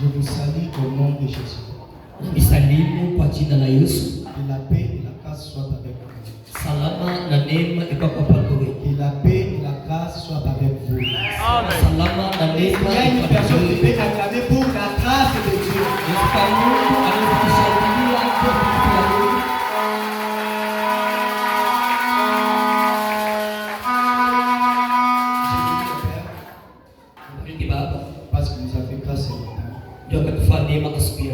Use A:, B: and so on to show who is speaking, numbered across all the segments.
A: Je vous salue au nom de Jésus.
B: Misalimu kwa jina la Yesu.
A: Que la paix et la grâce soient avec vous.
B: Salama na neema iko kwa pamoja.
A: Que la paix et la grâce soient avec vous.
B: Amen. Salama na
A: Il y
B: neema
A: a une personne qui peut acclamer pour la grâce de Dieu. Parce que nous avons fait grâce ce matin. On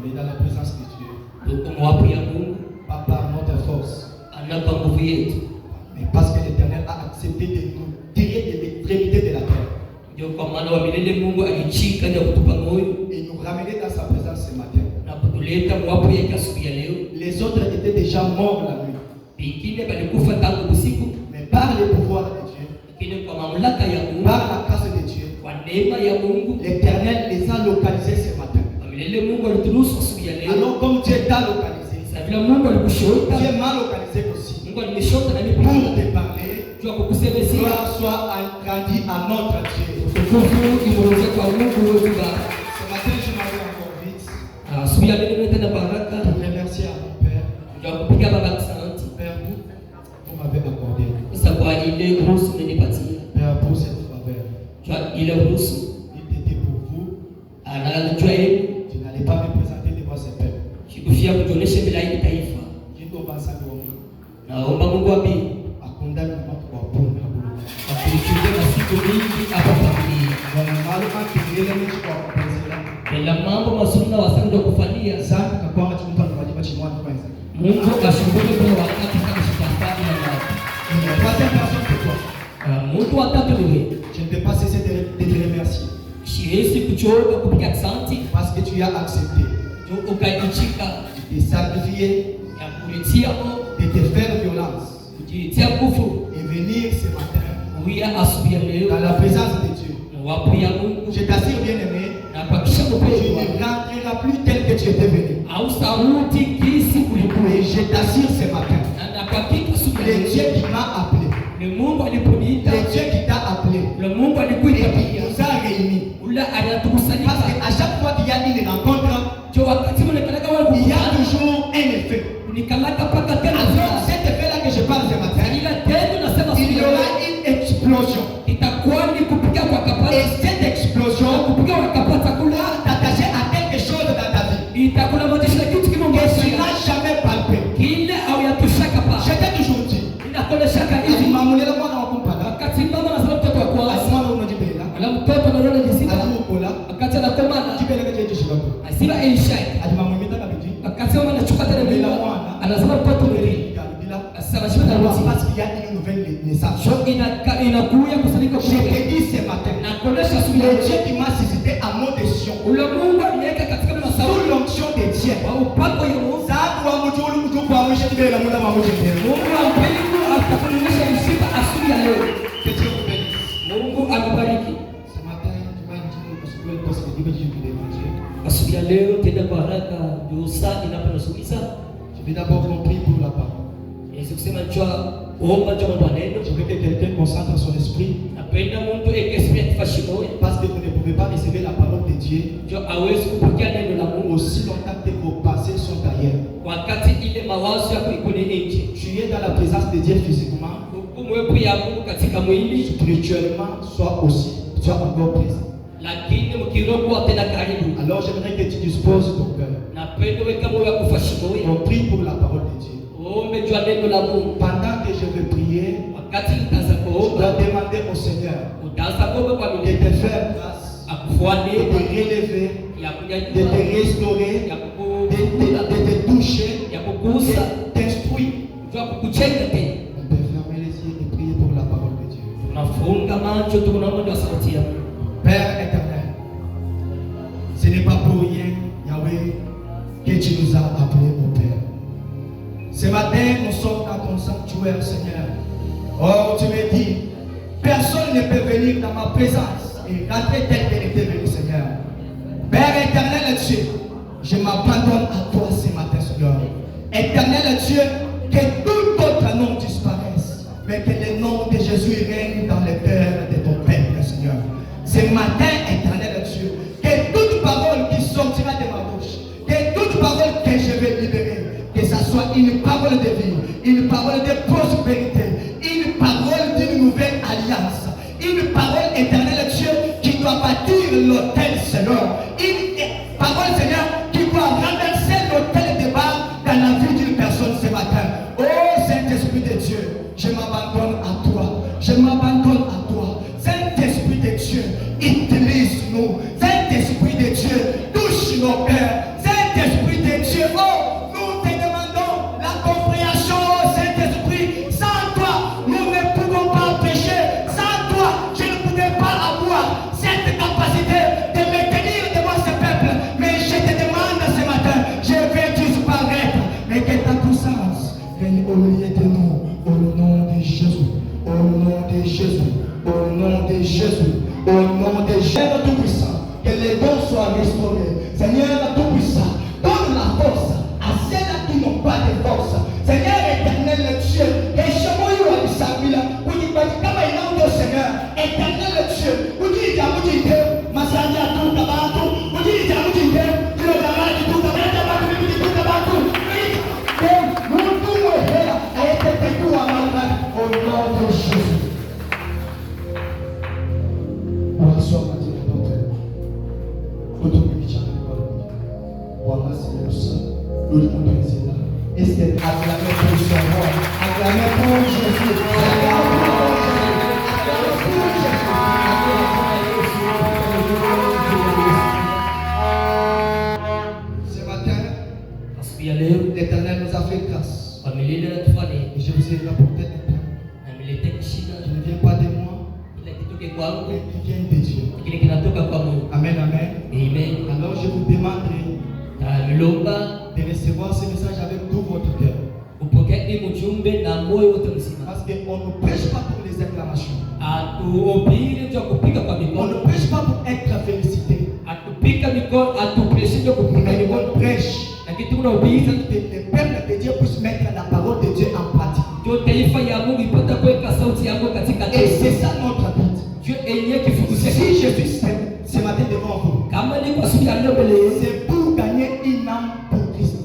A: est dans la présence de Dieu. Pas par notre force. Mais parce que l'Éternel a accepté de nous tirer de l'extrémité de la terre. Et nous ramener dans sa présence ce matin. Les autres étaient déjà morts la nuit. Mais par le pouvoir de Dieu, par la grâce de Dieu, l'Éternel les a localisés ce matin. Alors comme Dieu t'a localisé, Dieu m'a localisé aussi. Pour te parler, gloire soit agrandie à notre Dieu. Ce matin, je m'avais encore vite pour remercier à mon Père. Père, vous m'avez accordé. Père, pour cette faveur. Il était pour vous. Tu n'allais pas me présenter devant ce peuple. Je dois penser à vous. Akondani watu wa Mungu.
B: Ela mambo mazuri na wasanga kufanyia
A: Zaka kwa watu mpaka wajibu chimwa kwanza.
B: Mungu ashukuru kwa wakati kama sitafanya na Mungu watatu wewe.
A: Je ne peux pas cesser de te remercier.
B: Siwezi kuchoka kupiga asante
A: Parce que tu as accepté
B: ukaitika
A: de sacrifier,
B: ya kulitia
A: de te faire violence
B: kujitia nguvu
A: et venir ce matin
B: dans
A: la présence de Dieu. Je t'assure bien aimé, tu ne rentreras plus tel que tu étais venu. Et je t'assure ce matin, le Dieu qui m'a appelé, le Dieu qui t'a appelé, et qui nous a réunis. Parce qu'à chaque fois qu'il y a une rencontre, il y a toujours un effet. Alors cet effet-là que je parle ce matin, il y aura une explosion. Et cette explosion va t'attacher à quelque chose dans ta vie. Et tu n'as jamais palpé. Je t'ai toujours dit. Parce qu'il y a une nouvelle naissance. Je te dis ce matin, le Dieu qui m'a suscité à mon décision, sous l'onction de Dieu, que Dieu vous bénisse. Ce matin, tu vas dire que je vais Je vais d'abord compris pour la parole. Je veux que quelqu'un concentre son esprit. Parce que vous ne pouvez pas recevoir la parole de Dieu aussi longtemps que vos pensées sont ailleurs. Tu es dans la présence de Dieu physiquement, spirituellement, soit aussi, soit encore présent. Alors j'aimerais que tu disposes ton cœur. On prie pour la parole de Dieu. Pendant que je vais prier, je dois demander au Seigneur de te faire grâce, de te relever, de te restaurer, de te toucher, de t'instruire. On peut fermer les yeux et prier pour la parole de Dieu. Père éternel, ce n'est pas pour rien, Yahweh, que tu nous as appelés au Père. Ce matin, nous sommes dans ton sanctuaire, Seigneur. Oh, tu me dis, personne ne peut venir dans ma présence et rentrer tel qu'elle était venue, Seigneur. Père éternel Dieu, je m'abandonne à toi ce matin, Seigneur. Éternel Dieu, que tout autre nom disparaisse, mais que le nom de Jésus règne dans le cœur de ton peuple, Seigneur. Ce matin, éternel Dieu, que toute parole nom de Jésus Tout-Puissant. Que les dons soient restaurés. Seigneur Tout-Puissant, donne la force à ceux-là qui n'ont pas de force. Seigneur éternel Dieu, et chez moi il y a du sabila. Vous dites pas comme il a dit Seigneur éternel Dieu. Vous dites vous dites Masanja tout tabatou. Vous dites vous dites le garage tout tabatou. Vous dites tout tabatou. Nous tout est a été tout à main au nom de Jésus. Bonsoir Mathieu Docteur. Nous le monde est là. Est-ce que acclamez pour son roi? Acclamez pour Jésus. Acclamez pour Jésus. Ce matin, l'Éternel nous a fait grâce. Et je vous ai apporté un pain. Il ne vient pas de moi. Il vient de Dieu. Amen, amen. Alors je vous demanderai de recevoir ce message avec tout votre cœur. Parce qu'on ne prêche pas pour les acclamations. On ne prêche pas pour être félicité. Mais on prêche que le peuple de Dieu puisse mettre la parole de Dieu en pratique. Et c'est ça notre but. Si je suis ce matin devant vous, c'est pour gagner une âme pour Christ.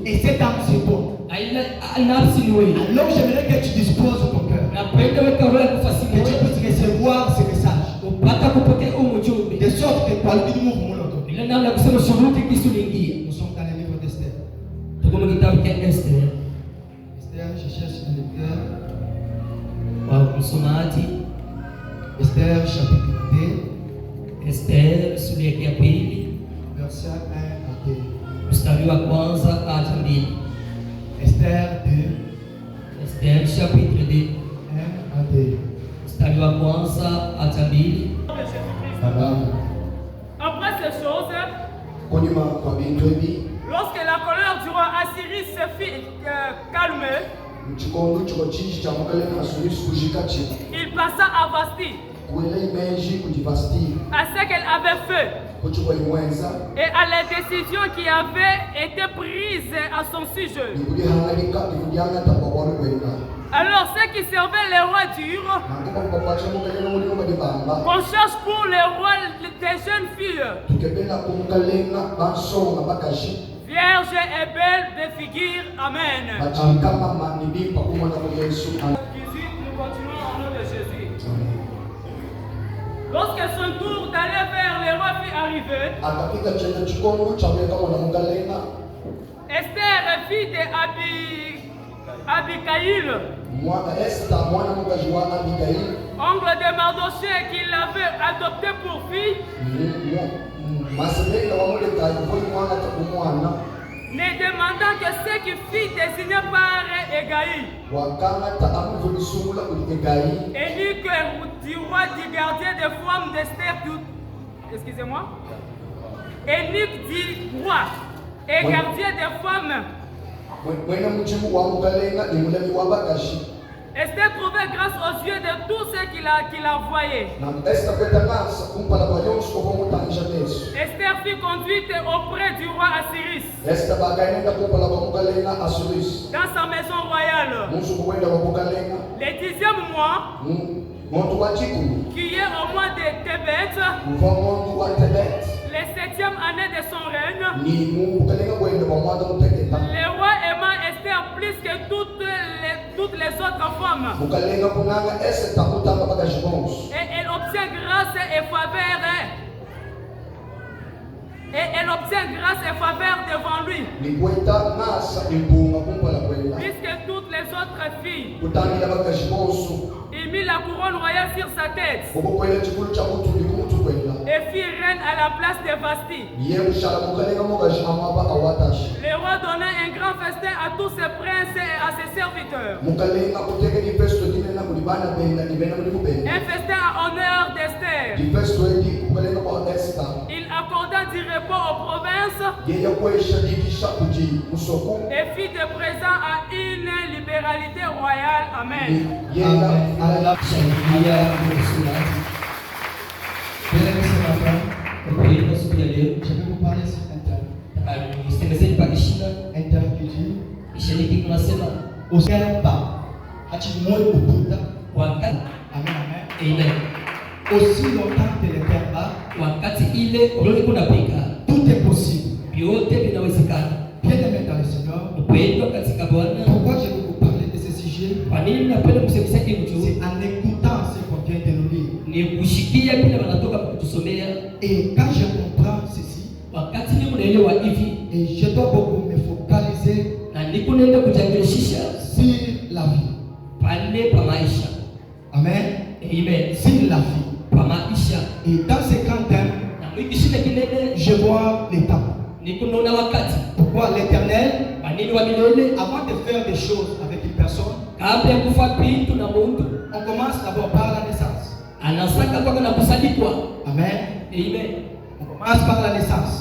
A: Et cette âme c'est toi. Alors j'aimerais que tu disposes ton cœur. Que tu puisses recevoir ce message. De sorte que par le mouvement, nous sommes dans le livre d'Esther. Esther, je cherche le cœur. Esther chapitre 2.
B: Esther sura ya pili
A: Verset 1 à 2.
B: mstari wa kwanza hadi 2.
A: Esther 2.
B: Esther chapitre 2
A: 1 à 2.
B: mstari wa kwanza hadi 2.
C: Après ces choses, lorsque la colère du roi Assyrie se fit calmer, il passa à Vasti, à ce qu'elle avait fait et à les décisions qui avaient été prises à son sujet. Alors ceux qui servaient les rois dirent qu'on cherche pour les rois des jeunes filles, vierges et belles de figure. Amen. 18, nous continuons au nom de Jésus. Lorsque son tour d'aller vers les rois fut arrivé, Esther, fille d'Abicaïl, oncle de Mardoché, qui l'avait adopté pour fille, ne demandant que ce qui fut désigné par Égaï, eunuque du roi du gardien des femmes d'Esther, excusez-moi, eunuque du roi et gardien des femmes. Esther trouvait grâce aux yeux de tous ceux qui la voyaient. Esther fut conduite auprès du roi Assyrie dans sa maison royale. Le 10e mois, qui est au mois de Tébet, les 7e année de son règne, le roi aima Esther plus que toutes les autres femmes. Et elle obtient grâce et faveur. Et elle obtient grâce et faveur devant lui. Puisque toutes les autres filles, il mit la couronne royale sur sa tête et fit reine à la place de Vasti. Le roi donna un grand festin à tous ses princes et à ses serviteurs. Un festin en honneur d'Esther. Il accorda du repos aux provinces et fit des présents à une libérée. libéralité royale. Amen.
A: Je vais vous parler sur Amen. Aussi longtemps que le cœur bat, tout est possible. Bien aimé dans le Seigneur, pourquoi je vais vous parler de ce sujet? C'est en écoutant ce qu'on vient de nous lire. Et quand je comprends ceci, et je dois beaucoup me focaliser sur la vie. Amen. Sur la vie. Et dans ce grand thème, je vois les temps. Pourquoi l'Éternel, avant de faire des choses avec une personne, on commence d'abord par la naissance. Amen. On commence par la naissance.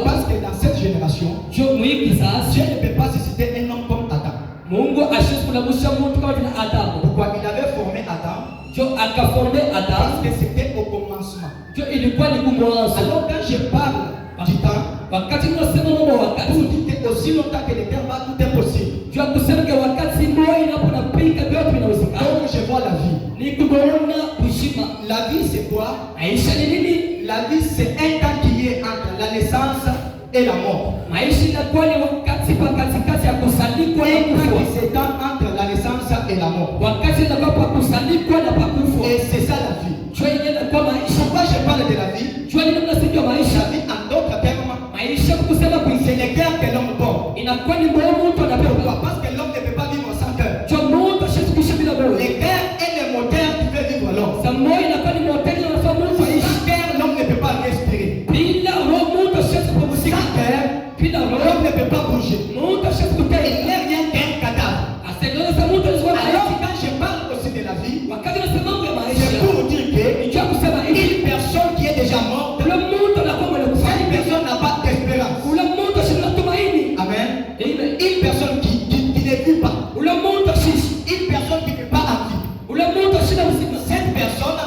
A: Parce que dans cette génération, Dieu ne peut pas susciter un homme comme Adam. Pourquoi il avait formé Adam? Parce que c'était au commencement. Alors quand je parle du temps, pour dire que aussi longtemps que le terre va, tout est possible. Donc je vois la vie. La vie c'est quoi? La vie c'est un temps qui est entre la naissance et la mort. Un temps qui s'étend entre la naissance et la mort. Et c'est ça la vie. Pourquoi je parle de la vie? La vie en d'autres termes, c'est le cœur que l'homme porte. Pourquoi? Parce que l'homme ne peut pas vivre sans cœur. Le cœur est le moteur qui fait vivre l'homme. Sans cœur, l'homme ne peut pas respirer. Sans cœur, l'homme ne peut pas bouger. Il n'est rien qu'un cadavre. Alors quand je parle aussi de la vie, c'est pour dire qu'une personne qui est déjà morte, cette personne n'a pas d'espérance. Amen. Une personne qui ne vit pas. Une personne qui ne peut pas en vivre. Cette personne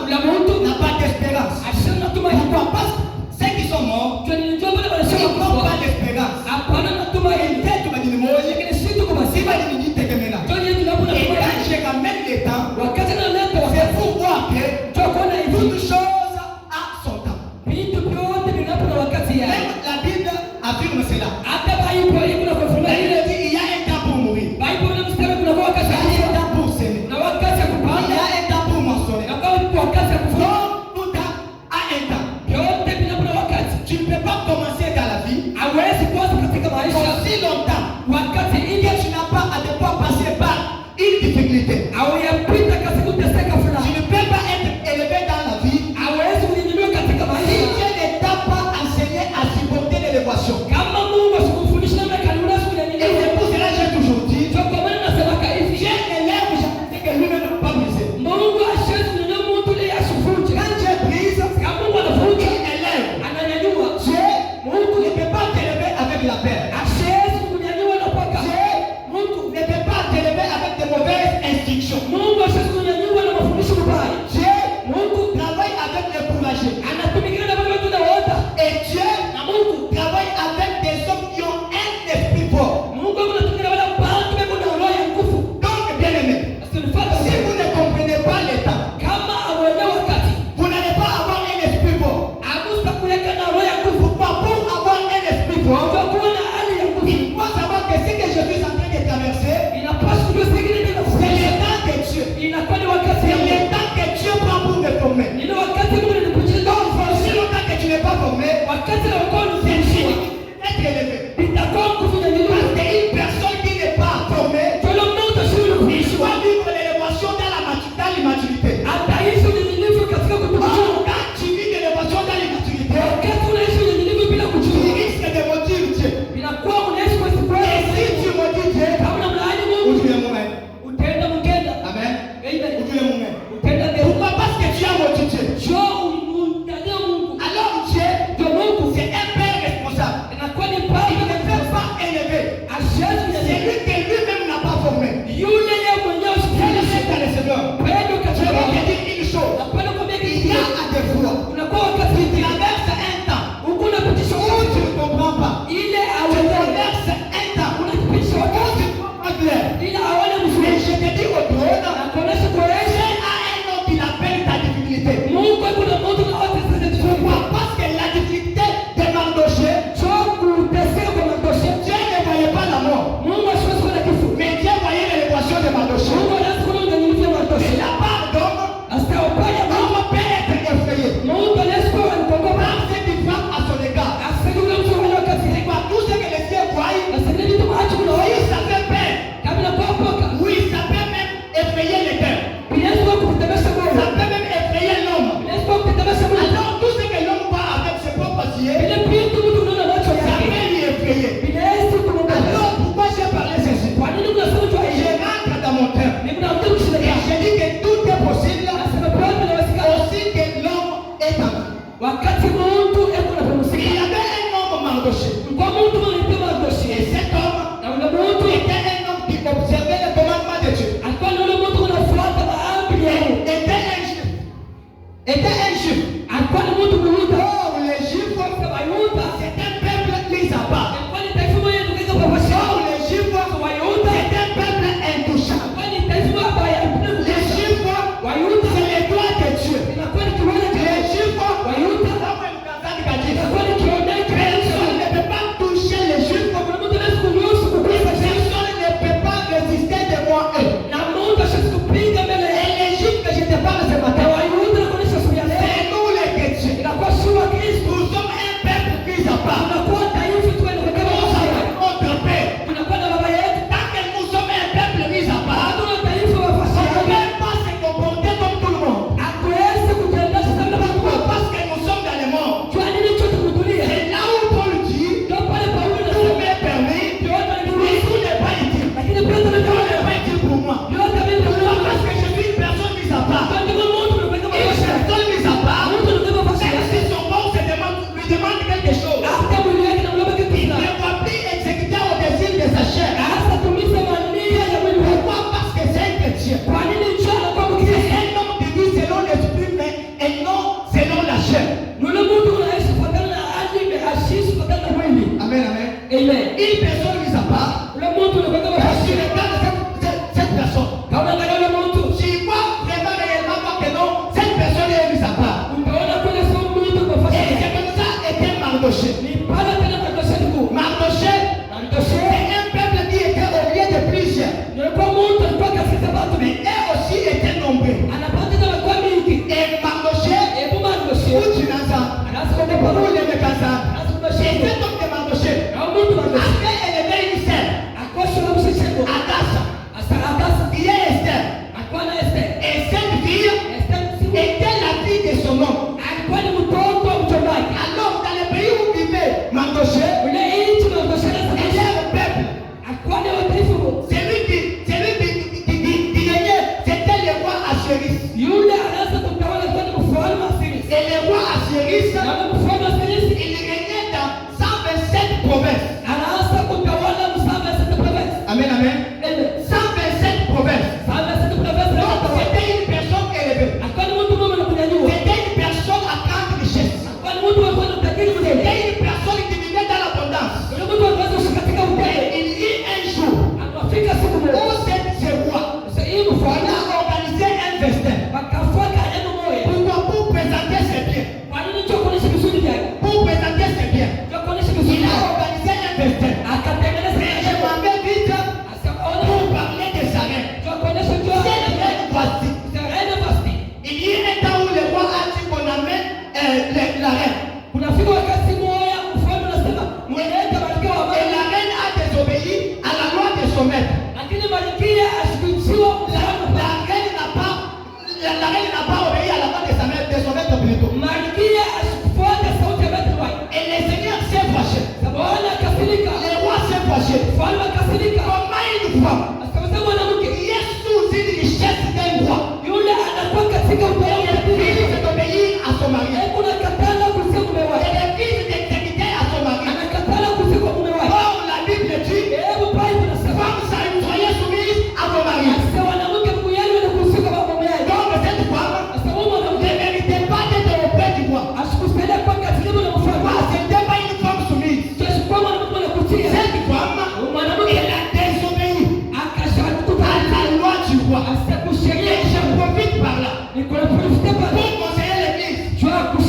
A: pour conseiller l'église, pour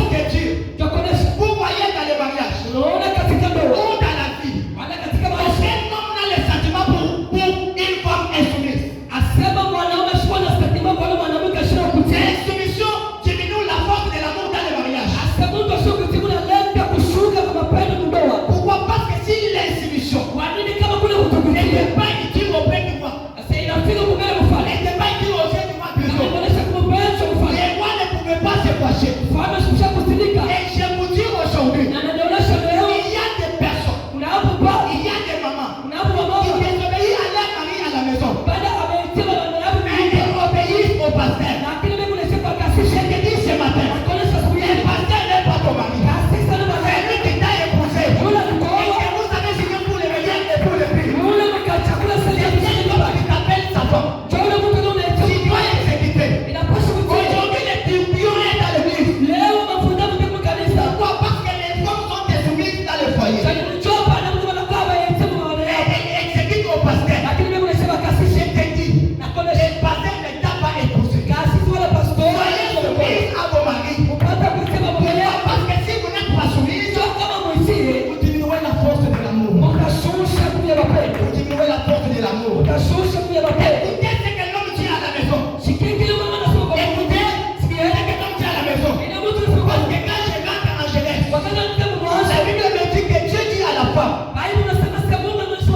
A: te dire, pour voyer dans le mariage, ou dans la vie. Est-ce qu'un homme a le sentiment pour une femme insoumise? L'insoumission diminue la force de l'amour dans le mariage. Pourquoi? Parce que si l'insoumission n'était pas utile auprès de moi, n'était pas utile auprès de moi plutôt, les rois ne pouvaient pas se fâcher. Et je vous dis aujourd'hui, il y a des personnes, il y a des mamans qui désobéissent à leur mari à la maison, mais ils obéissent au pasteur. Je te dis ce matin, le pasteur n'est pas ton mari. C'est lui qui t'a épousé. Et que vous savez signer pour le meilleur et pour le pire. C'est bien l'homme qui t'appelle sa femme. Tu dois exécuter. Aujourd'hui, les tourbillons est dans l'église. Pourquoi? Parce que les femmes sont insoumises dans le foyer. Elles exécutent au pasteur. Je te dis, le pasteur ne t'a pas épousé. Soyez soumis à vos maris. Pourquoi? Parce que si vous n'êtes pas soumis, vous diminuez la force de l'amour. Vous diminuez la force de l'amour. Écoutez ce que l'homme dit à la maison. Écoutez ce que l'homme dit à la maison. Parce que quand je rentre en Genèse, la Bible me dit que Dieu dit à la femme,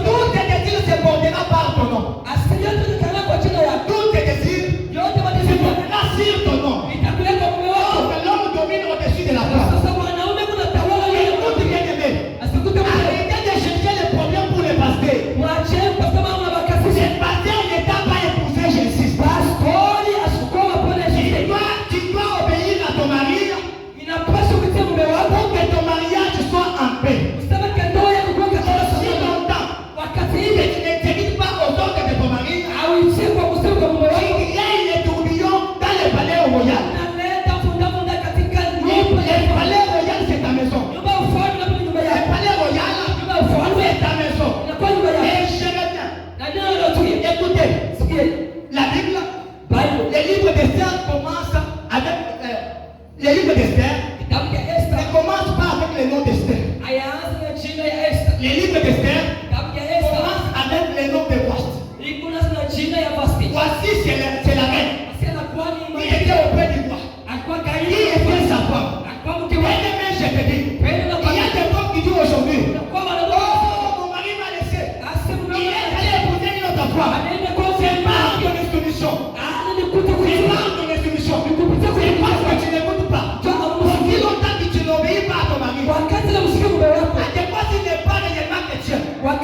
A: tout tes désirs se portera par ton nom. Tout tes désirs se portera sur ton nom. Or que l'homme domine au-dessus de la femme. Écoute bien aimé. Arrêtez de chercher les problèmes pour les pasteurs. Le pasteur ne t'a pas épousé, j'insiste. Tu dois obéir à ton mari pour que ton mariage soit en paix. Si longtemps que tu n'exécutes pas aux ordres de ton mari, il y a une tourbillon dans le palais royal. Le palais royal, c'est ta maison. Le palais royal, c'est ta maison. Et je reviens. Écoutez, la Bible, le livre d'Esther commence avec le livre d'Esther ne commence pas avec le nom d'Esther. Le livre d'Esther commence avec le nom de Vashti. Voici, c'est la reine qui était auprès du roi, qui était sa femme. Et demain, je te dis, il y a des femmes qui disent aujourd'hui, oh, mon mari m'a laissé. Il est allé épouser une autre femme. C'est pas ton insoumission. C'est pas ton insoumission. C'est parce que tu n'écoutes pas. Aussi longtemps que tu n'obéis pas à ton mari, à des fois, s'il n'est pas réellement chrétien, il peut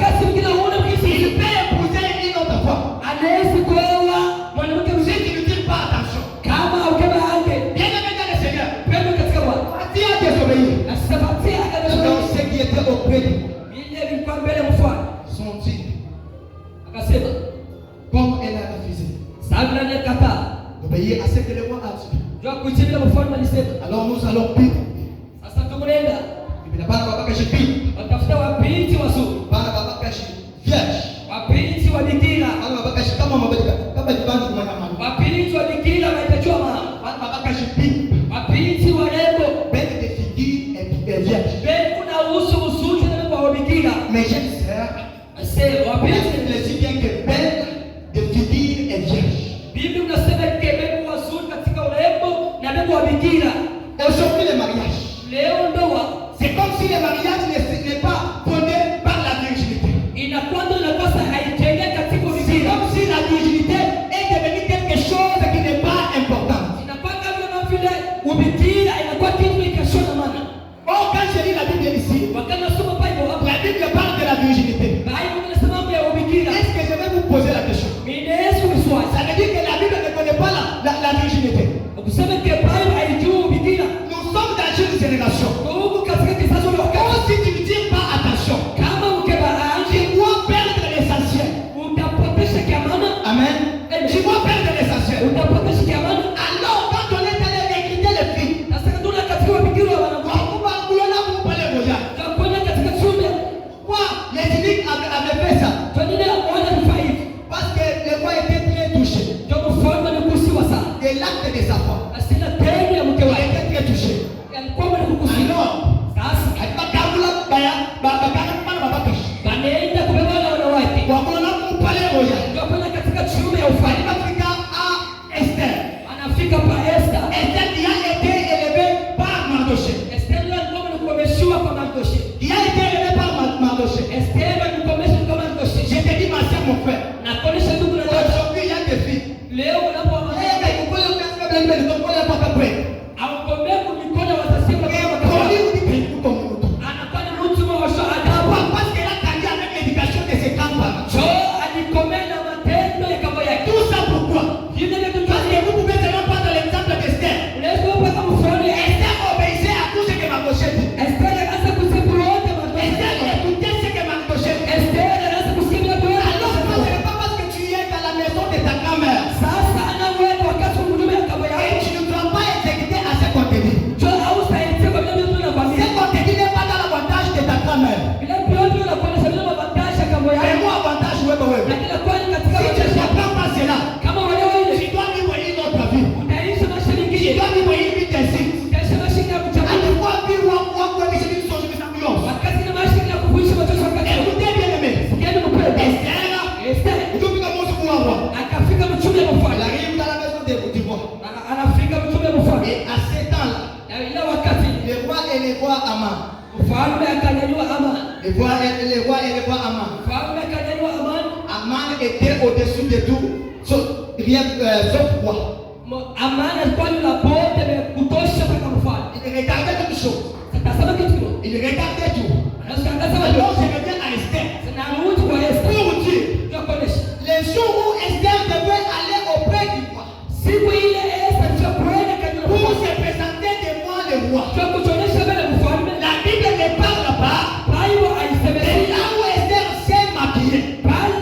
A: épouser une autre femme. Si tu ne dis pas attention, bien aimé dans le Seigneur, tu as désobéi. Donc, ceux qui étaient auprès de lui sont dit, comme elle a refusé d'obéir à ce que le roi a dit, alors nous allons pire. Il n'a pas de cacher pire. Pas de cacher vierge. Alors, cacher kama mabadiliko. Kama jibanzi kwa nyama. Pas de cacher pire. Belle de figure et vierge. Mais j'aime ça. Je dis bien que belle de figure et vierge. Aujourd'hui, le mariage, c'est comme si le mariage n'est pas fondé par la virginité. C'est comme si la virginité est devenue quelque chose qui n'est pas important. Or, quand je lis la Bible ici, la Bible parle de la virginité. Est-ce que je vais vous poser la question? Ça veut dire que la Bible ne connaît pas la virginité. Nous sommes dans femme.
B: Asina tendo ya mke
A: Il
B: wake.
A: était très touché.
B: Alikuwa mwenye kukusikia.
A: Alors,
B: Sasa
A: bakabula baya bakabana babakashi.
B: wanaenda kubeba wale wanawake.
A: Wakulana mpale moja.
B: Ndio kwenda katika chumba ya ufalme.
A: Afrika a Esther.
B: Anafika pa Esther.
A: Esther qui a été élevée par Mardochée.
B: Esther alikuwa anakomeshiwa kwa Mardochée.
A: Il a été élevé par Mardochée.
B: Esther alikomeshwa kwa Mardochée.
A: Je te dis ma soeur, mon frère.
B: Na kuonesha ndugu na dada.
A: Aujourd'hui, il y a des filles.
B: Leo unapoona au kombe kumikono watasema kama anafanya mtu wa shahada jo alikomena matendo ya kama ya
A: Tout ça pourquoi?
B: hivi ndio
A: Parce que vous pouvez seulement prendre l'exemple d'Esther.
B: leo kwa kama mfano ya
A: Esther obéissait à tout ce que Mardochée dit.
B: Esther anaanza kusema wote
A: Esther
B: Mardochée.
A: écoutait ce que Mardochée dit.
B: Esther anaanza kusema wote.
A: Alors, ce n'est pas parce que tu es dans la maison de ta grand-mère
B: Sasa anaweka wakati wa huduma ya kama ya
A: et tu ne dois pas exécuter à ce qu'on te dit.
B: jo au saidia kwa vile mtu
A: Ce
B: anakwambia
A: qu'on te dit n'est pas dans l'avantage de ta grand-mère.
B: bila pioto unakuonesha vile mavantasha kama ya
A: Mais moi, avantage, ouais.
B: lakini kwa katika
A: Si tu ne comprends pas cela,
B: kama wale wale
A: tu dois vivre une autre vie.
B: utaishi maisha
A: Tu
B: mengine
A: dois vivre une vie d'insulte.
B: utaishi maisha ya kuchagua
A: Alikuwa vivre kwa vision de ambiance.
B: wakati na maisha ya kufuisha watoto wakati
A: Écoutez bien aimé.
B: yani mpende
A: Esther,
B: Esther
A: depuis que Moses pour avoir,
B: akafika mchumba
A: elle
B: mfalme
A: arrive dans la maison du roi.
B: anafika mchumba mfalme
A: Et à ce temps-là,
B: na ile wakati
A: le roi et le roi Aman.
B: mfalme akanyanyua Amani.
A: Le roi et le roi Aman.
B: Mfalme akanyanyua Amani.
A: Aman était au-dessus de tout, sauf roi.
B: Amani alikuwa ni la bote kutosha mpaka mfalme.
A: Il regardait toute chose.
B: Tazama kitu.
A: Il regardait tout.
B: Anashangaza
A: Alors
B: watu.
A: je reviens à Esther.
B: Na mtu kwa Esther.
A: Pour dire,
B: Ndio kuonesha.
A: les jours où Esther devait aller auprès du roi
B: Siku ile Esther alipokwenda kanyuma
A: pour
B: mfalme.
A: se présenter devant le roi,
B: Ndio kuonesha mbele mfalme.
A: la Bible ne parle pas.
B: Bible
A: Et
B: aisemea.
A: là où Esther s'est maquillée,
B: Pale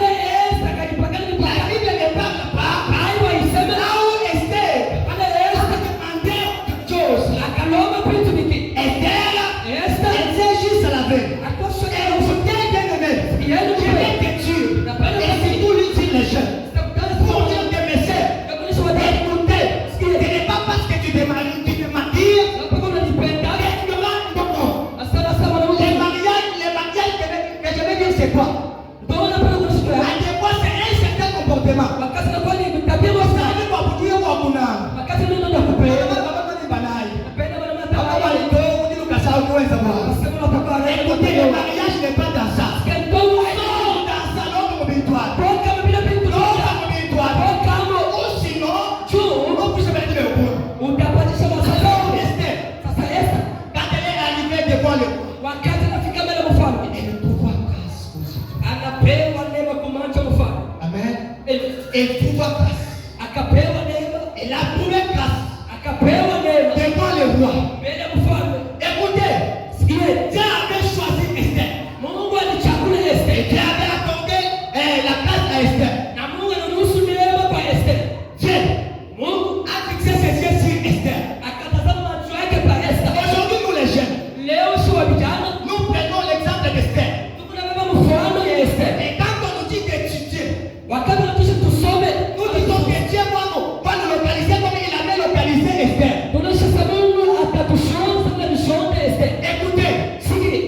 B: Esther akajipaka
A: la
B: mipaka.
A: Bible ne parle pas.
B: Bible aisemea.
A: Là où Esther
B: Pale
A: a
B: Esther
A: demandé quelque chose,
B: akalomba vitu vingi.
A: Esther
B: Esther
A: était juste à la veille.
B: akosha
A: Et écoutez bien aimé,
B: yeye
A: je vais te dire, et surtout lui dire les jeunes, pour dire des messieurs, écoutez, ce n'est pas parce que tu te maries que tu te maquilles, que tu demandes beaucoup. Les mariages que je vais dire c'est quoi? À des fois c'est un certain comportement. Vous savez quoi vous dire quoi vous n'avez? Écoutez, le mariage n'est pas dans ça. Non, dans ça, non, mon victoire. Non, mon victoire. Ou sinon, on peut se mettre le bout. Alors, Esther, quand elle est arrivée devant le roi, elle ne trouva grâce aux yeux. Amen. Elle trouva grâce. Elle a trouvé grâce devant le roi. Écoutez, Dieu avait choisi Esther. Et Dieu avait accordé la place à Esther. Dieu a fixé ses yeux sur Esther. Aujourd'hui, nous les jeunes, nous prenons l'exemple d'Esther. Et quand on nous dit d'étudier, nous disons que Dieu va nous localiser comme il avait localisé Esther. Écoutez,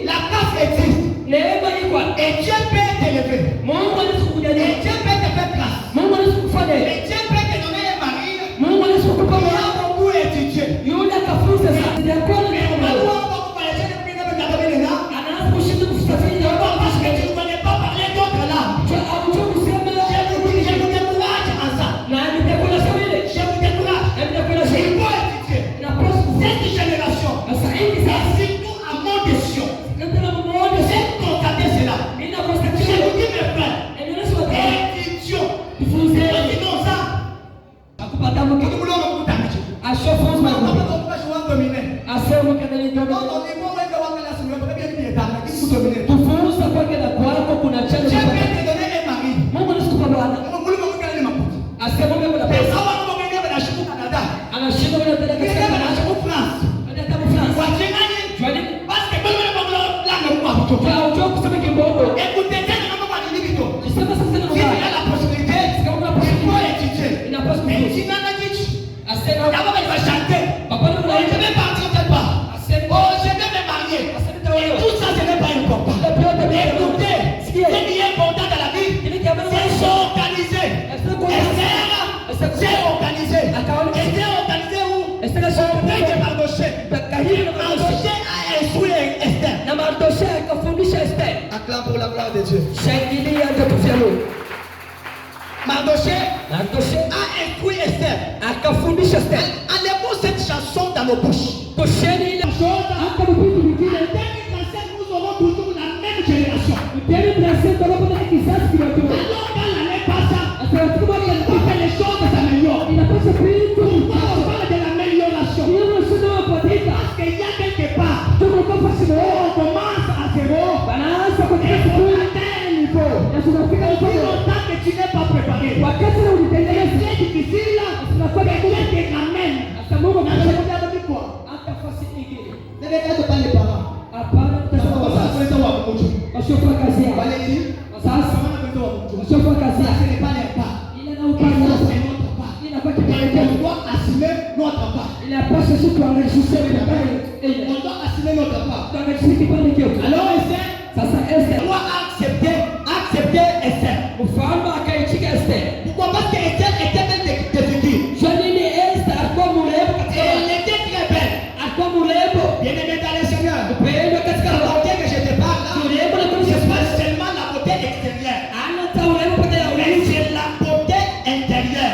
A: la place existe. Et Dieu peut t'élever. Et Dieu peut te faire place. Et Dieu peut te donner un mari qui a beaucoup étudié. Mais maintenant, on va essayer de prendre la Bible là. Parce que tu ne connais pas parler d'autres langues. Je vous décourage en ça. Je vous décourage. Il faut étudier. Cette génération, et surtout à mon décision, c'est constater cela. Je vous dis mes frères, étudions. Étudions ça. Nous voulons nous damage. Nous voulons pas jouer en dominé. Quand on dit, moi, je vais voir la semaine, je vais bien dire, qui vous domine. Dieu peut te donner un mari. Nous voulons vous gagner ma coupe. Mais ça va nous mener à la Chine au Canada. Mais à la Chine au France. Parce que nous voulons la écoutez, Dieu ne va pas dire vite. Si il y a la possibilité, il faut étudier. Mais si on a dit, d'abord il va auprès de Mardochée. Mardochée a instruit Esther.
B: Na Mardochée akafundisha Esther.
A: Acclame pour la gloire de Dieu.
B: Shangilia Mungu.
A: Mardochée a instruit Esther.
B: Akafundisha Esther.
A: Enlevons cette chanson dans nos bouches.
B: Tosheni ile
A: chose hapa vitu vingine. Nous aurons toujours la même génération. Alors quand l'année passe, pour que les choses s'améliorent. Pourquoi on parle de l'amélioration? Parce qu'il y a quelque part, on commence à zéro, et on atteint un niveau. Depuis longtemps que tu n'es pas préparé. C'est difficile, mais Dieu te ramène. Ne regarde pas les parents. Ce n'est pas les parts. On doit assumer notre part. On doit assumer notre part. Alors Esther doit accepter Esther. Pourquoi? Parce que Esther était belle de figure. Elle était très belle. Bien-aimé dans le Seigneur, la beauté que je te parle là, c'est pas seulement la beauté extérieure, mais c'est la beauté intérieure.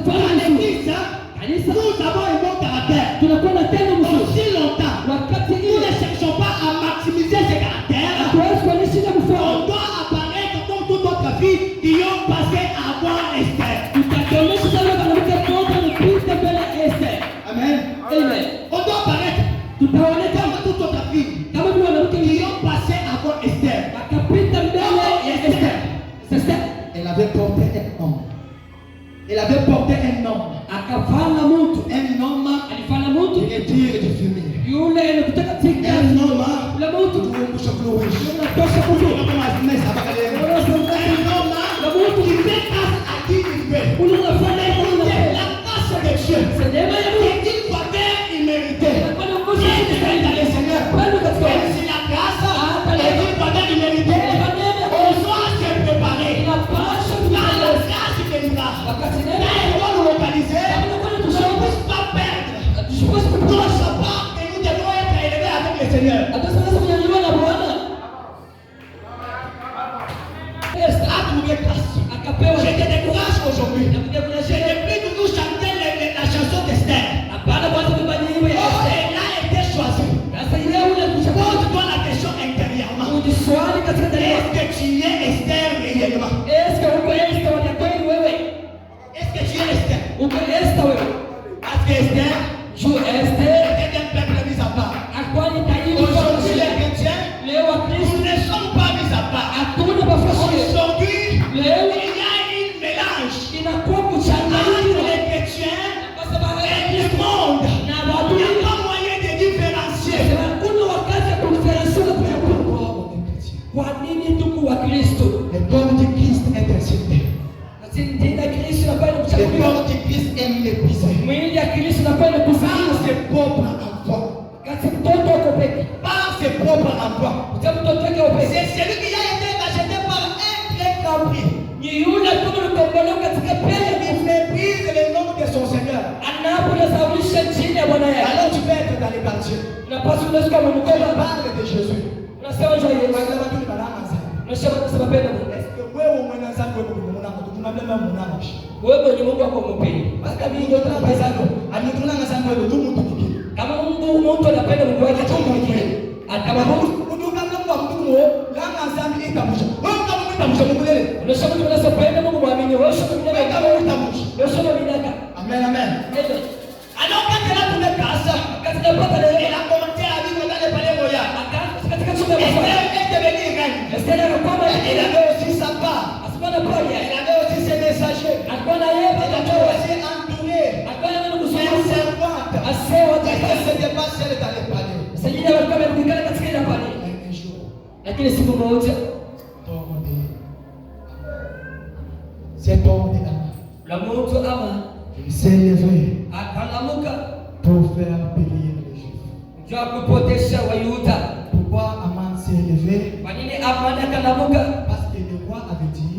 A: Dans l'église, nous avons un bon caractère. Aussi longtemps, nous ne cherchons pas à maximiser ce caractère. On doit apparaître comme toute autre fille qui ont passé à voir Esther. Amen. On doit apparaître comme toute autre fille qui ont passé à voir Esther. Elle avait porté un homme. Elle avait porté un homme. Un homme qui retire du fumier. Un homme qui fait grâce à qui il veut. La grâce de Dieu. Et qu'il soit bien immérité. Dans le Seigneur. Même si la grâce est qu'il soit bien immérité, on doit se préparer. Dans la grâce de Dieu. Là, il doit nous localiser. On ne puisse pas perdre. Dans ce pas que nous devons être élevés avec le Seigneur. A trouvé grâce. Je te décourage aujourd'hui. Je ne peux toujours chanter la chanson d'Esther. Elle a été choisie. Pose-toi la question intérieurement. Est-ce que tu es Esther réellement? Est-ce que tu es Esther? Parce que Esther était un peuple mis à part. Aujourd'hui, les chrétiens, nous ne sommes pas mis à part. Aujourd'hui, il y a un mélange entre les chrétiens et le monde. Il n'y a pas moyen de différencier. Le corps de Christ est insulté. Le corps de Christ est méprisé. Par ses propres enfants. Par ses propres enfants. C'est celui qui a été acheté par un très grand prix. Il méprise le nom de son Seigneur. Alors tu peux être dans les quartiers. On parle de Jésus. Est-ce que Amen, amen. Alors quand elle a trouvé grâce, elle a commencé à vivre dans les palais royaux. Esther est devenue reine. Elle avait aussi sa part. Elle avait aussi ses messagers. Elle avait aussi entouré ses servantes. Elle n'était pas seule dans les palais. Un jour, cet homme de l'âme, il s'est levé pour faire périr les Juifs. Pourquoi Aman s'est levé? Parce que le roi avait dit,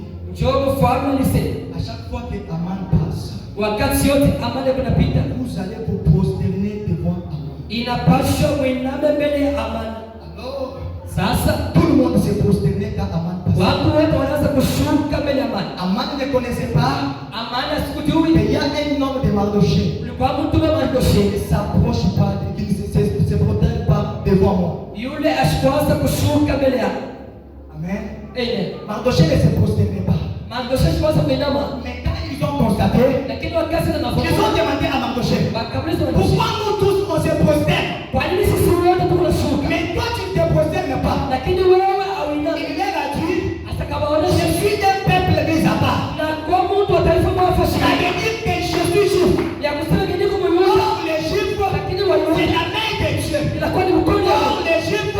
A: à chaque fois que Aman passe,
B: wakati yote amani kunapita,
A: vous allez vous prosterner devant Aman.
B: inapaswa muiname mbele ya amani.
A: Alors,
B: Sasa
A: tout le monde s'est prosterné quand Aman passait.
B: watu wote wanaanza kushuka mbele ya amani.
A: Aman ne connaissait pas,
B: Amani asikujui,
A: mais il y a un homme de Mardochée.
B: ulikuwa mtume Mardosheo.
A: Il ne s'approche pas, il ne se protège pas devant moi.
B: Yule ashikaanza kushuka mbele ya
A: Amen.
B: Amen.
A: Mardochée ne se prosternait pas.
B: Mardosheo ashikaanza kuinama,
A: Mais quand ils ont constaté,
B: lakini wakati na
A: ils
B: nafasi
A: ont demandé à Mardochée,
B: wakamuliza
A: pourquoi nous tous on se prosterne?
B: kwa nini sisi wote tunashuka
A: Mais toi tu ne te prosternes pas.
B: lakini wewe auiname?
A: Il leur a dit,
B: Atakawaonesha
A: je suis d'un peuple mis à part.
B: na kwa mtu wa taifa mwafashi
A: Ça veut dire que je suis juif.
B: ya kusema kinyume mmoja,
A: Or les juifs,
B: lakini
A: c'est
B: Wayahudi
A: la main de Dieu.
B: inakuwa ni mkono
A: Or
B: wa
A: les juifs,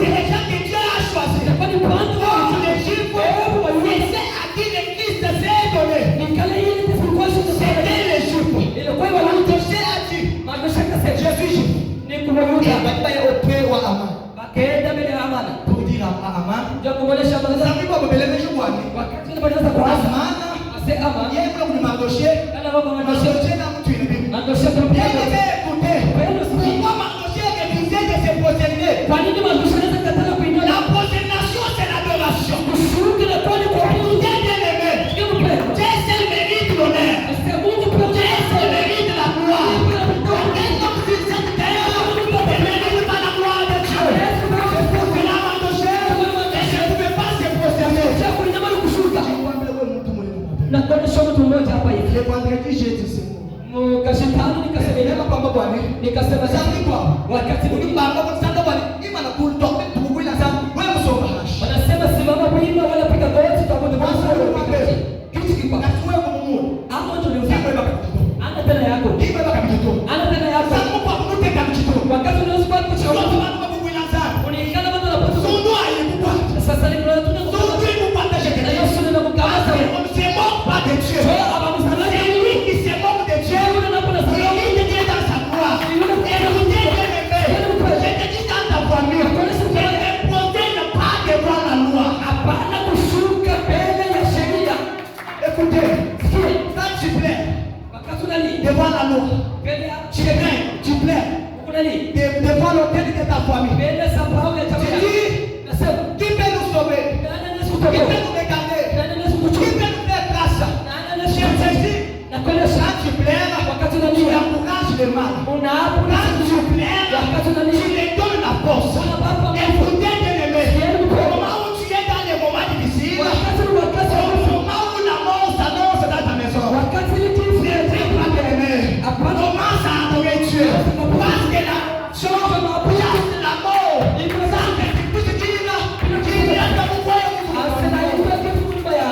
A: c'est les gens que Dieu a choisis.
B: inakuwa ni mpango wa
A: Or
B: Mungu.
A: les juifs, c'est ceux à qui le Christ s'est donné.
B: Ni kale ile tulikuwa
A: C'était les juifs.
B: ilikuwa Wayahudi.
A: Mardochée a dit,
B: Mardosheo akasema
A: je suis juif.
B: ni Wayahudi,
A: Et il va y auprès wa Aman.
B: wakaenda mbele ya amani
A: Pour dire à Aman,
B: ndio kumwonyesha
A: vous
B: mwanzo.
A: savez quoi, vous belez les jours.
B: Wakati anaanza kuanza
A: Aman,
B: ase amani
A: il y a un homme de Mardochée.
B: kana baba Mardosheo
A: Mardochée n'a pas tué le Bible.
B: Mardosheo
A: Bien
B: kumpiga.
A: aimé, écoutez. Pourquoi Mardochée refusait de se prosterner?
B: Kwa nini Mardosheo anaweza kataa kuinama?
A: La prosternation, c'est l'adoration.
B: Kushuka na kwa ni kwa Mungu.
A: Bien aimé.
B: Sikia mpendwa.
A: Dieu seul mérite l'honneur.
B: Sikia Mungu pia
A: Dieu seul mérite la gloire. Et comme sur cette terre, ne mérite pas la gloire de Dieu. C'est pour cela, Mardochée, je ne pouvais pas se prosterner.
B: Sasa kuinama ni kushuka.
A: Nikwambie wewe mtu mwenye
B: Na kuonyesha mtu mmoja hapa hivi.
A: le vendredi j'ai dit ce mot.
B: Mkashitani nikasemelea
A: Sema kwamba Bwana,
B: nikasema
A: sasa kwa
B: wakati mwingine
A: ukibamba kwa sasa Bwana, ima na kulitoka tukuila sana. Wewe msoma hash.
B: wanasema simama wima wala piga goti utakwenda
A: Basi wewe mwambie.
B: kitu kikwa.
A: Na wewe kwa Mungu.
B: Hapo ndio
A: Wewe
B: ndio.
A: baba kitu.
B: Ana tena yako.
A: Wewe baba kitu.
B: Ana tena yako.
A: Sasa kwa Mungu teka kitu.
B: Wakati unaweza kwa
A: Sio
B: kuchagua.
A: watu kwa Mungu inaanza.
B: Unaikana bado unapata.
A: Sondo alikupa.
B: Sasa ni kuna tuna
A: Sondo alikupa
B: na
A: tena.
B: Yesu ndio kukamata.
A: On se moque pas de Dieu.
B: Sio abamsana
A: C'est lui qui se moque de Dieu.
B: Wewe unapona
A: C'est
B: sana.
A: lui qui est dans sa gloire. Et nous Dieu je te dis dans ta famille, ne te protège pas devant la loi.
B: Hapana kushuka mbele ya sheria.
A: Écoutez, quand tu plais
B: Wakati unali
A: devant la loi,
B: mbele ya
A: tu plais
B: unali
A: devant l'autel de ta famille.
B: mbele ya sababu ya
A: Tu
B: chakula.
A: dis,
B: Nasema
A: qui peut nous sauver?
B: nani
A: Qui
B: anasukutoka?
A: peut nous regarder?
B: Nani
A: Qui
B: anasukutoka?
A: peut nous faire grâce?
B: Nani
A: Je
B: anasukutoka?
A: te dis,
B: Na kwenda
A: quand tu plais,
B: wakati
A: tu
B: unali
A: encourages le mal.
B: unahapo
A: Quand tu plais,
B: wakati
A: tu
B: unali
A: lui donnes la force.
B: unapapa
A: Écoutez, bien-aimé, au moment où tu es dans les moments difficiles,
B: wakati
A: au moment où la mort s'annonce dans ta maison,
B: wakati ni kifu
A: ne prie pas, bien-aimé. Commence à adorer Dieu. Parce que la chose chasse la mort. Sans que tu puisses dire qu'il y a de pourquoi
B: asema hiyo kifu nyumba ya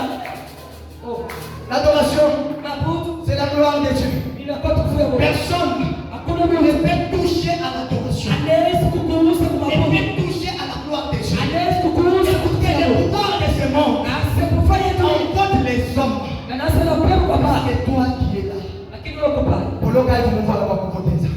A: l'adoration,
B: mabudu
A: c'est la gloire de Dieu.
B: inakuwa tukufu ya Mungu.
A: Personne
B: Hakuna
A: ne
B: mtu
A: peut toucher à l'adoration.
B: anaweza kukuruhusu
A: Ne
B: kumabudu.
A: peut toucher à la gloire de Dieu.
B: Anaweza kukuruhusu
A: Écoutez, le
B: kukuruhusu.
A: pouvoir de ce monde
B: Asikufanye tu
A: emporte les hommes.
B: na nasa na pepo kwa baba.
A: Et toi qui es là,
B: Lakini wewe uko pale.
A: pour le gars, il va falloir kupoteza.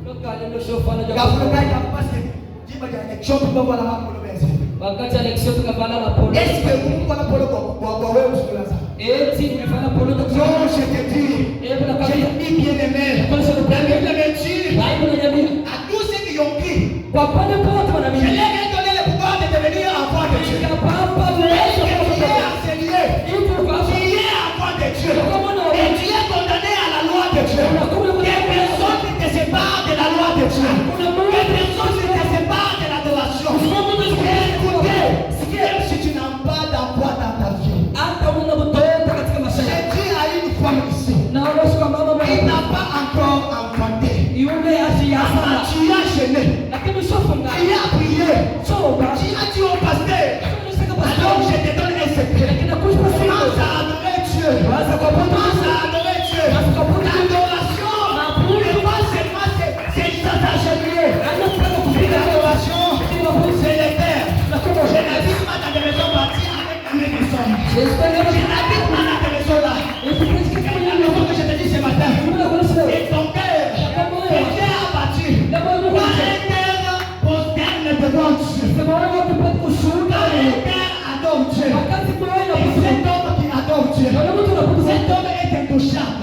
B: Loka ndio shofana
A: Gafulo
B: jamaa.
A: gars, parce que jiba ya election tu baba la mambo lobeza.
B: Wakati election tukafanya mapolo.
A: Est-ce que Mungu anapolo kwa wewe usikulaza?
B: Eti nimefanya polo
A: Non,
B: tukafanya.
A: je te dis,
B: Hebu na
A: je
B: kabisa.
A: te dis bien aimé. La Bible me dit
B: Baibu na jamii.
A: à tous ceux qui ont cru,
B: Kwa pale pote
A: je
B: wanaamini.
A: leur ai donné le pouvoir de devenir enfants de Dieu.
B: Papa
A: Et
B: wewe
A: que tu es enseigné,
B: Ipo kwa
A: tu es enfant de Dieu.
B: Kama na
A: Et tu es condamné à la loi de Dieu. Que personne ne te sépare de la loi de Dieu. Que personne ne te sépare de l'adoration. Écoutez, même si tu n'as pas d'emploi dans ta vie,
B: hata una mtoto katika maisha
A: j'ai
B: yako.
A: dit à une femme ici,
B: Na wewe kwa mama
A: il
B: mmoja.
A: n'a pas encore enfanté.
B: Yule asiyasana.
A: Tu as gêné,
B: Lakini shofunga.
A: tu as prié,
B: Choba.
A: tu as dit au pasteur, alors je te donne un secret.
B: Lakini kushpa
A: Commence à adorer Dieu.
B: Basa kwa Mungu.
A: Commence à adorer Dieu. L'adoration, n'est pas seulement c'est s'agenouiller. L'adoration, c'est le Père. Je n'habite pas dans des maisons bâties avec un mec qui sonne. Je n'habite pas dans des maisons là. La maison que je te dis ce matin, c'est ton cœur. Que Dieu a bâti. Pas un cœur posterne devant Dieu. Pas un cœur adore Dieu. Et cet homme qui adore Dieu, cet homme est intouchable.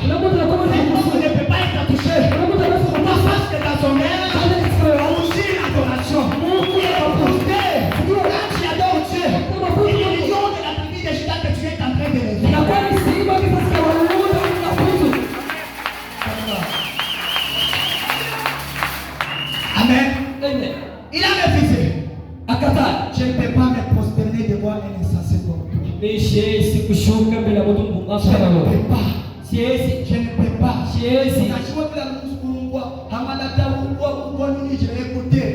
A: Il a refusé.
B: Akataa.
A: Je ne peux pas me prosterner devant un insensé comme toi.
B: Siwezi kushuka mbele ya mtu mpumbavu kama wewe. Siwezi.
A: Je ne peux pas.
B: Siwezi.
A: Najua kila mtu kungwa hamana taungwa kukoni nije écouter.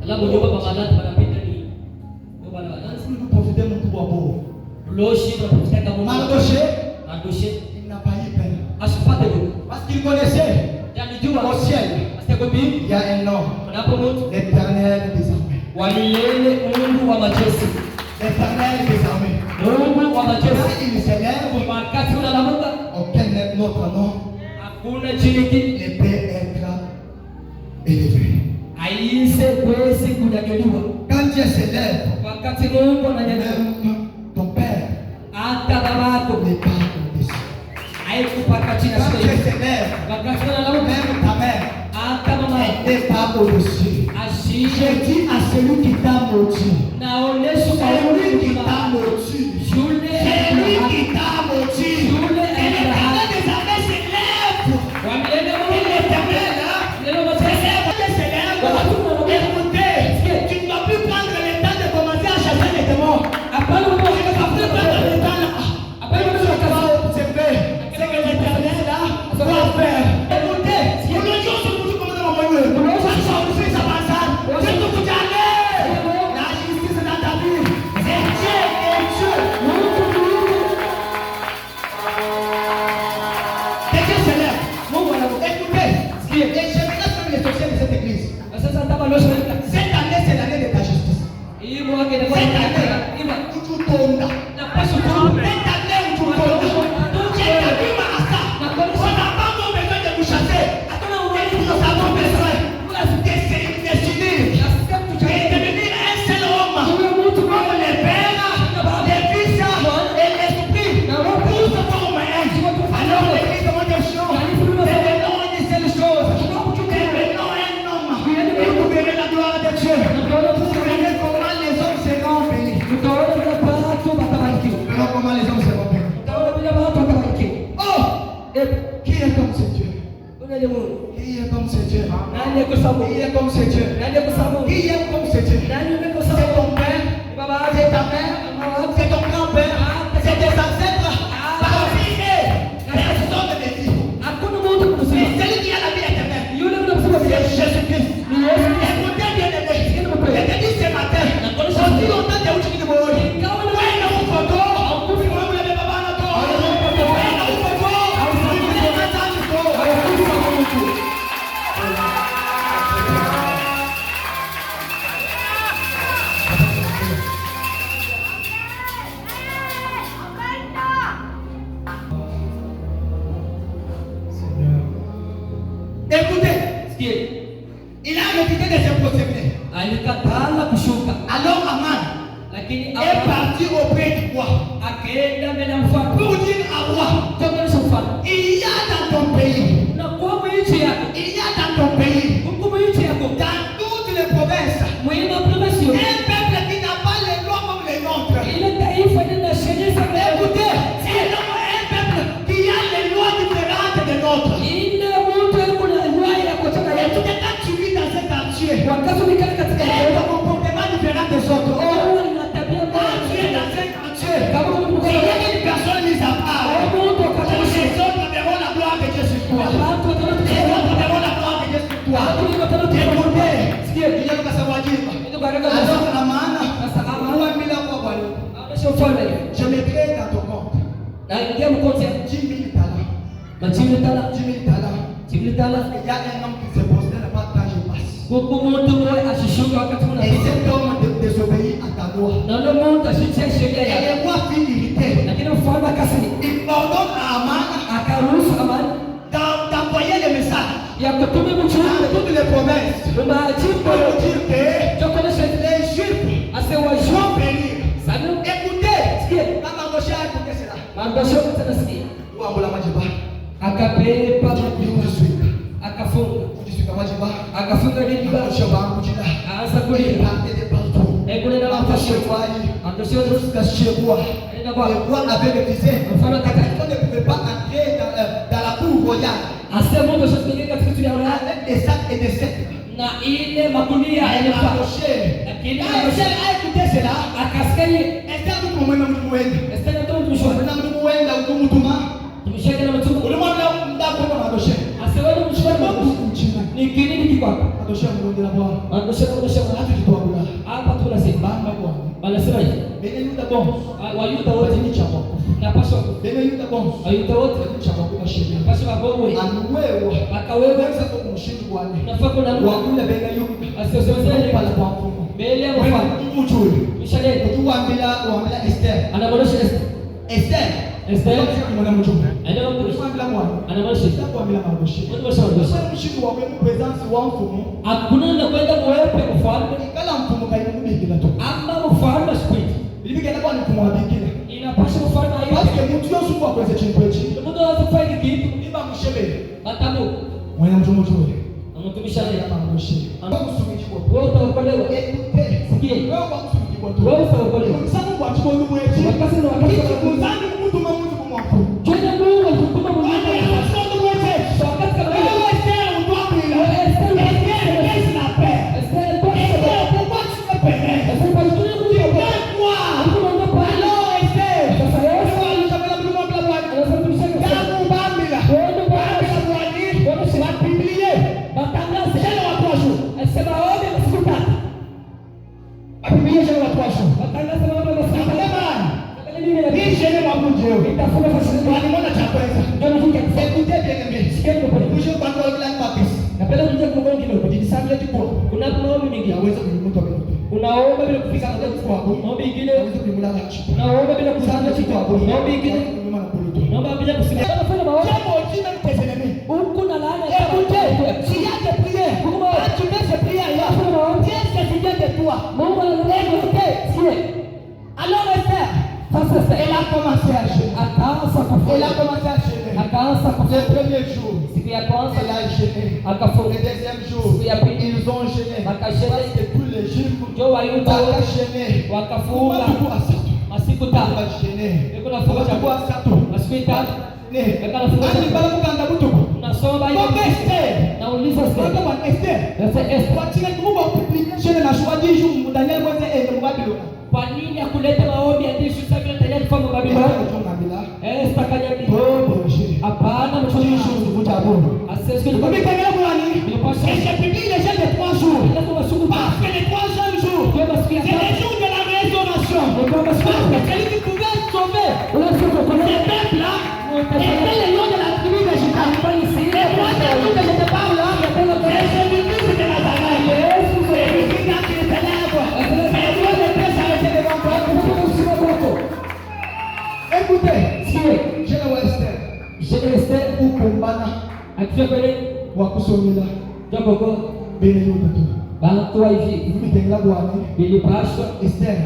B: Alafu ndio mamalati wanapita ni. Ndio bana
A: Dansi nous profiter mtu wa bo.
B: Loshi tunapita kama
A: Mardoché.
B: Mardoché.
A: Il n'a pas eu peur.
B: Asifate huko.
A: Parce qu'il connaissait.
B: Janijua
A: Au ciel.
B: Asitekopi.
A: Il y a un homme.
B: Unapo mtu.
A: L'Éternel des armées.
B: Walilele Mungu wa majeshi.
A: L'Éternel des armées.
B: Mungu wa majeshi.
A: Il s'élève.
B: Wakati unalamuka.
A: Aucun autre nom.
B: Hakuna chini kitu.
A: Ne peut être élevé.
B: Aise kwezi kunyanyuliwa.
A: Quand Dieu s'élève.
B: Wakati Mungu ananyanyuliwa.
A: Même ton père.
B: Hata babako.
A: N'est pas au-dessus.
B: Haikupaka chini ya
A: Quand Dieu
B: shida.
A: s'élève.
B: Wakati unalamuka.
A: Même ta mère.
B: Hata mama.
A: N'est pas au-dessus.
B: Ashije.
A: Je dis à celui qui t'a maudit.
B: Naonesha kwa
A: Celui qui
B: Mungu.
A: t'a maudit.
B: Shule.
A: Celui qui t'a maudit.
B: Shule.
A: Et l'Éternel des armées s'élève.
B: Wamilele
A: Et
B: Mungu.
A: l'Éternel, hein,
B: Lelo majeshi.
A: Dieu s'élève. Écoutez, tu ne dois plus prendre le temps de commencer à chasser les démons.
B: Hapana Mungu
A: Tu ne dois plus prendre le temps là.
B: Hapana Mungu akaza.
A: C'est fait. C'est que l'Éternel là doit faire. Écoutez, on le dit aussi pour tout le monde dans mon lieu. Ça change, ça passe. C'est tout pour aller. La justice dans ta vie. C'est Dieu et Dieu. Et Dieu s'élève. Écoutez, et j'aimerais faire les sorciers de cette église.
B: Sasa tabalosha.
A: Cette année, c'est l'année de ta justice.
B: Hii mwaka
A: Cette
B: inakuwa
A: année,
B: ina
A: où tu tombes.
B: napaswa tu.
A: Cette année où tu tombes. Tu es vu à ça. On n'a pas encore besoin de vous chasser. Nous avons besoin de se définir et devenir un seul homme. Comme les pères, les fils et l'esprit. Tous forment un. Alors l'église demande des choses. Devenons une seule chose. Devenons un homme. Et vous verrez la gloire de Dieu. Vous verrez comment les hommes seront bénis. Verrons comment les hommes seront bénis. Oh! Qui est comme ce Dieu? Qui est comme ce Dieu? Qui est comme ce Dieu? Qui est comme ce Dieu? C'est ton père, c'est ta mère, c'est ton grand-père, c'est tes ancêtres. Parmi eux, personne ne vit. C'est celui qui a la vie éternelle. C'est Jésus-Christ. Écoutez bien aimé. Je te dis ce matin, aussi longtemps que tu dis de mourir. Ouais, non, photo. Vous voulez pas voir notre corps. Ouais, non, photo. Vous voulez pas ça du corps. Écoutez, il a refusé de se prosterner.
B: Alikatala kushuka.
A: Alors Aman
B: Lakini
A: est parti auprès du roi
B: akaenda mbele ya mfalme.
A: pour dire à roi,
B: Kutoka mfalme.
A: il y a dans ton pays,
B: Na kwa nchi yako.
A: il y a dans ton pays,
B: Huko nchi yako.
A: dans toutes les provinces,
B: Mwenye province.
A: un peuple qui n'a pas les lois comme les nôtres.
B: Ile taifa lina sheria za
A: Écoutez, c'est un peuple qui a les lois différentes des nôtres.
B: ile mtu yuko na lwa ya kutoka
A: Et
B: yetu.
A: tout est quand tu vis dans cet quartier,
B: Wakati umekaa katika
A: et
B: eneo
A: ton comportement différent des autres. Oh,
B: au na tabia
A: quand tu es
B: mbaya.
A: dans un quartier,
B: Kama mtu
A: il y a une personne mise à part.
B: mtu
A: Tous
B: akataka
A: les autres verront la gloire de Dieu sur toi.
B: watu watatu.
A: Les autres verront la gloire de Dieu sur toi.
B: Watu watatu.
A: Écoutez,
B: Sikia.
A: il y a une personne qui dit,
B: Ndio baraka za
A: alors la maana,
B: sasa ama
A: moi, mille fois, voilà.
B: amesha ufalme.
A: Je mettrai dans ton compte
B: Na ingia mkote.
A: 10 000 talents.
B: Majini tala.
A: 10 000 talents.
B: Jibili tala.
A: Il y a un homme qui se posterne pas quand je passe.
B: Huko mtu mmoja ashishuka wakati
A: Et
B: unapita.
A: cet homme désobéit à ta loi.
B: Na ndio mtu ashitia sheria
A: Et
B: yako.
A: le roi fit irrité.
B: Lakini mfalme akasema
A: Il ordonne à Aman
B: akaruhusu amani
A: d'envoyer les messages
B: ya kutuma
A: dans
B: mchumba
A: toutes les provinces
B: majimbo
A: pour dire que
B: chokolesha
A: les Juifs
B: asewa
A: vont
B: juu
A: périr.
B: sana.
A: Écoutez,
B: Sikia.
A: quand Mardoché a écouté cela,
B: Mandosho tanasikia
A: ou Ambola Majiba,
B: akabeba
A: il te suit.
B: akafunga
A: Tu suis comme Majiba,
B: akafunga nini ba
A: Mardoché va en Kujila.
B: aanza
A: Il
B: kulia
A: partait de partout.
B: ekule na
A: Mardoché
B: mapasho
A: voit,
B: Mandosho
A: jusqu'à chez moi.
B: enda
A: Le
B: kwa
A: roi avait refusé.
B: mfalme akataka
A: On ne pouvait pas entrer dans la cour royale
B: asema Mandosho sikika katika tulia
A: avec des sacs et des sceptres.
B: na ile magunia yalifaa. Lakini
A: écouté cela,
B: akasikia
A: Esther ndio mwana mwenye.
B: Esther ndio mtumishi
A: Na mwenye ukumtuma.
B: tumshike na mtume
A: Ulimwambia mdako kwa Madoshe.
B: asiwewe mshikana na mchina ni kinini kikwako
A: Madoshe mndondera bwa.
B: Madoshe
A: Hata kitwabula.
B: hapa tunasema
A: Bamba bwa.
B: banasema hivi
A: Bene yuda bon.
B: wayuda wote
A: Ni chama.
B: na paswa
A: Bene yuda bon.
B: wayuda wote
A: Ni chama kwa sheria.
B: paswa bagowe
A: Anuwewa.
B: akawewe
A: Sasa kwa kumshinda bwana.
B: nafaa kuna
A: Wakule bene yuda.
B: asiozele
A: Pala kwa mfumo.
B: mbele ya mfano
A: Mchuri.
B: mshale
A: Tuambila Esther.
B: anamwonyesha
A: Esther.
B: Esther
A: Mwana mchuri.
B: anamwonyesha
A: Tuambila mwana.
B: anamwonyesha
A: Tuambila Madoshe.
B: anamwonyesha
A: Mshindi wa presence wa mfumo.
B: hakuna na kwenda mwepe mfalme
A: Kala mfumo kaimubikira tu.
B: ama mfalme spiti
A: Bilibigenda kwa mfumo wa bikira.
B: inapasha mfalme
A: Parce
B: ayo
A: que mtu yosuwa kweze chintu echi.
B: mtu anaweza kufanya kitu
A: Iba mshebele.
B: matamu
A: Mwana mtu mchuri.
B: amutumisha
A: Ya
B: leo
A: Madoshe. Kwa kusumiki kwa.
B: wewe utaokolewa
A: Sikie. Wewe kwa kusumiki kwa.
B: wewe utaokolewa
A: Msana kwa chiko ni mwechi.
B: wakati na wakati
A: Mzani mtu mamuzi kwa mwafu.
B: tena Mungu alikutuma mwenyewe wakati kama hiyo unaomba bila kufika maombi ingine unaomba bila kusanga kitu maombi ingine unaomba bila kusimama unafanya maombi huko na laana Mungu anasema
A: alors Esther, elle a commencé à jeûner. Elle a commencé à jeûner. Le premier jour,
B: siku ya kwanza
A: elle a jeûné.
B: akafunga
A: Le deuxième jour, ils ont jeûné. Parce que tous les jours,
B: ndio wayuda
A: jeûné.
B: wakafunga masiku tatu niko nafunga chakula masiku tatu nikanafunga chakula nasoma hiyo nauliza kwa nini akuleta maombi ya Yesu sasa tayari kufanya Babiloni stakanyambi hapana mchungaji asese kwa mimi kama bwana nilipasha ile jambo kwa jour parce que les 3 jours c'est les jours de la résurrection celui qui pouvait sauver le peuple là était le nom de la tribu de Juda et moi je te parle là c'est Jésus de Nazareth Jésus qui a été célèbre et Dieu ne peut s'arrêter devant toi. Écoutez, je ne Esther ukumbana akifekele wakusomela japokuwa bene yote bantu hivi mtengela bwana bilipaswa Esther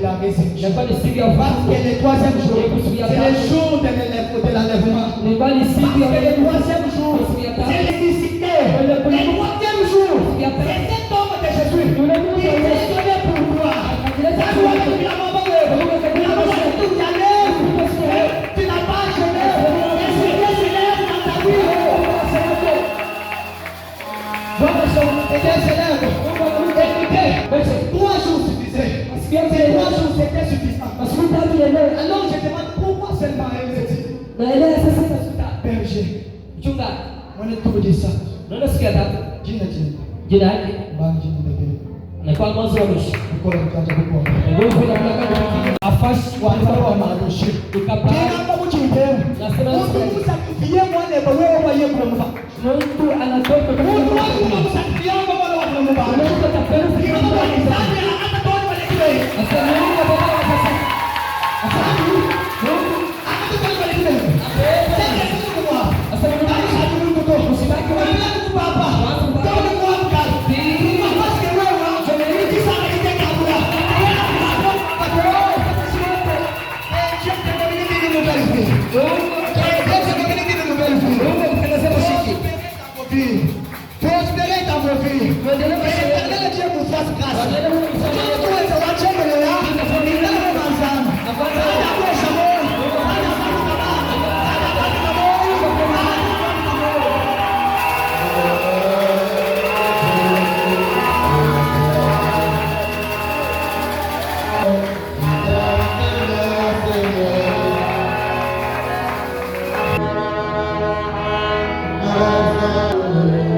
B: la message la bali siku ya parce que le troisième jour c'est le jour de l'enlèvement le bali siku ya le troisième jour c'est l'électricité le troisième jour c'est cet homme de Jésus il est sauvé pour toi tu n'as pas jeûné c'était suffisant. Alors je demande pourquoi seulement berger. On est tout de ça. jina yake na kwa mwanzo wa mwisho afashi wa
A: Madoshe.
B: ukapaa nasema mtu anatoka
A: Amen.